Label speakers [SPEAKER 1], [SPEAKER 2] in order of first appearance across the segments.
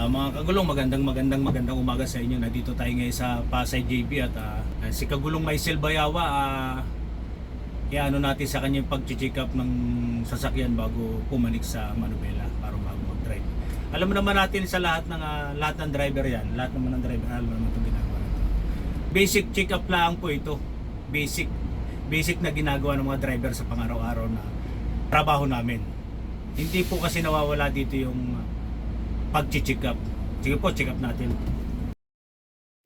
[SPEAKER 1] Mga kagulong, magandang umaga sa inyo. Nandito tayo ngayon sa Pasay JB at si Kagulong Maisel Bayawa, ano natin sa kanya yung pag-check up ng sasakyan bago pumanik sa Manubela para bago mag-drive. Alam mo naman natin sa lahat ng driver yan, lahat naman ng driver alam naman itong ginagawa natin. Basic check up lang po ito. Basic na ginagawa ng mga driver sa pang-araw-araw na trabaho namin. Hindi po kasi nawawala dito yung pag-check up. Sige po, check up natin.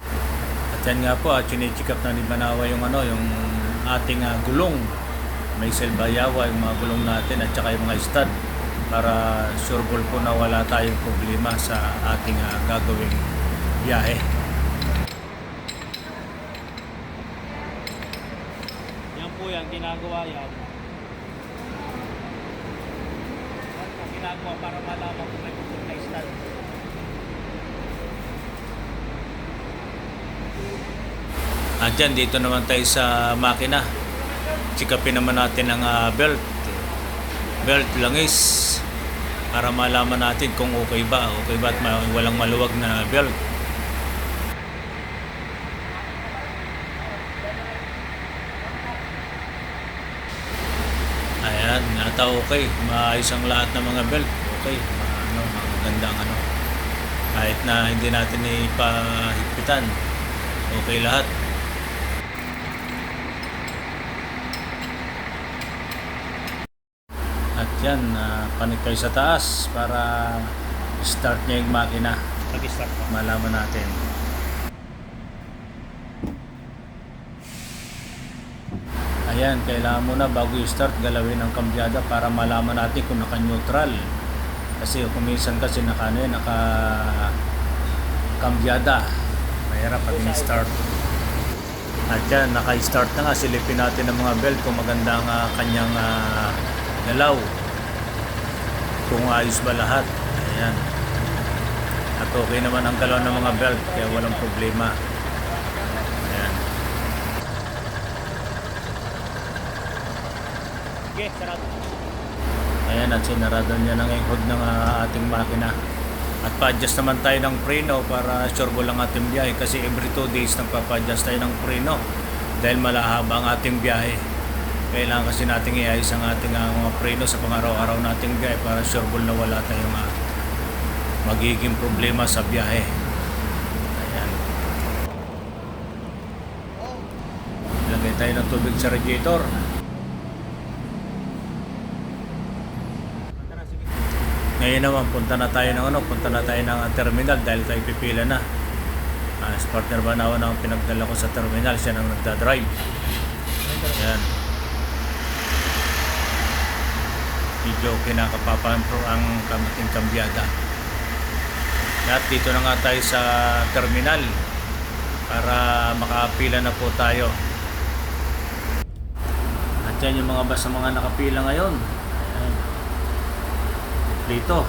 [SPEAKER 1] At yan nga po, chine-check up na ni Banawa yung yung ating gulong. May Bayawa, yung mga gulong natin at saka yung mga stud para sure po na wala tayong problema sa ating gagawing biyahe. Yan po yan, ginagawa yan. Ginagawa para malaman kung may bukod na stud. At dyan, dito naman tayo sa makina. Check-upin naman natin ang belt langis para malaman natin kung okay ba at walang maluwag na belt. Ayan, nata okay. Maayos ang lahat ng mga belt. Okay, magandang kahit na hindi natin ipahigpitan. Okay lahat. At yan, panik kayo sa taas para start niya yung makina. Pag-start malaman natin. Ayan, kailangan muna bago i-start galawin ang kambyada para malaman natin kung naka-neutral. Kasi kung minsan kasi naka-kambyada, mahirap pag in-start. At yan, naka-start na nga. Silipin natin ang mga belt kung maganda ang kanyang galaw. Kung ayos ba lahat. Ayan. At okay naman ang galaw ng mga belt, kaya walang problema. Ayan. Okay, sarado. Ayan, at sinarado niya ng engkod ng ating makina. At pa-adjust naman tayo ng preno para sure lang ating biyahe kasi every 2 days nagpapa-adjust tayo ng preno dahil malahaba ang ating biyahe. Kailangan kasi natin iayos ang ating mga preno sa pang-araw-araw nating biyahe para sure na wala tayong magiging problema sa biyahe. Ayan. Lagay tayo ng tubig sa radiator. Ngayon naman punta na tayo ng terminal dahil tayo pipila na. Si partner Banawa na ang pinagdala ko sa terminal, siya nang nagdadrive. Ayan. Medyo kinakapapampro ang kamating kambyada. At dito na nga tayo sa terminal para makapila na po tayo. At yan yung mga bus na mga nakapila ngayon. Ayan. Dito.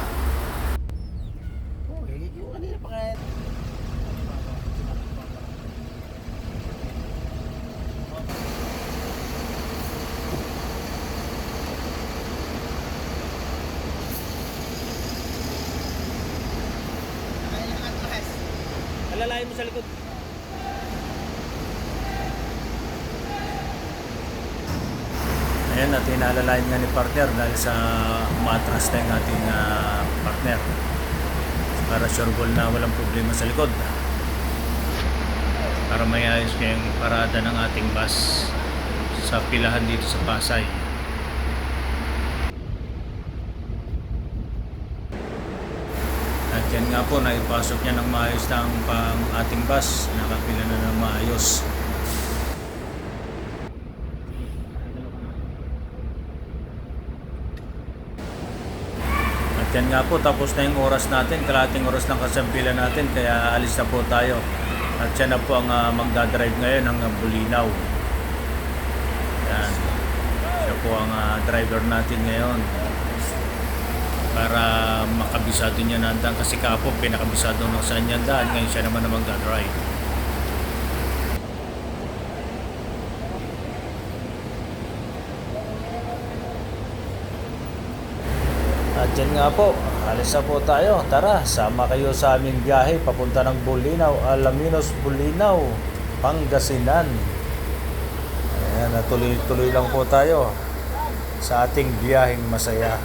[SPEAKER 1] Alalayan mo sa likod. Ayan, natin naalalayan nga ni partner dahil sa matras na yung ating partner para sure na walang problema sa likod para may ayos niya yung parada ng ating bus sa pilahan dito sa Pasay. At yan nga po, naipasok niya ng maayos na ang ating bus, nakapila na ng maayos. Yan nga po, tapos na yung oras natin, kalahating oras lang kasi ang pila natin, kaya alis na po tayo. At siya na po ang magdadrive ngayon hanggang Bulinaw. Yan. Siya po ang driver natin ngayon. Para makabisado niya na andang kasi kapo, pinakabisado ng saan niya daan, ngayon siya naman ang magdadrive. At yan nga po,
[SPEAKER 2] Alis na po tayo. Tara, sama kayo sa aming biyahe papunta ng Bulinaw, Alaminos, Bulinaw, Pangasinan. Ayan, tuloy-tuloy lang po tayo sa ating biyaheng masaya.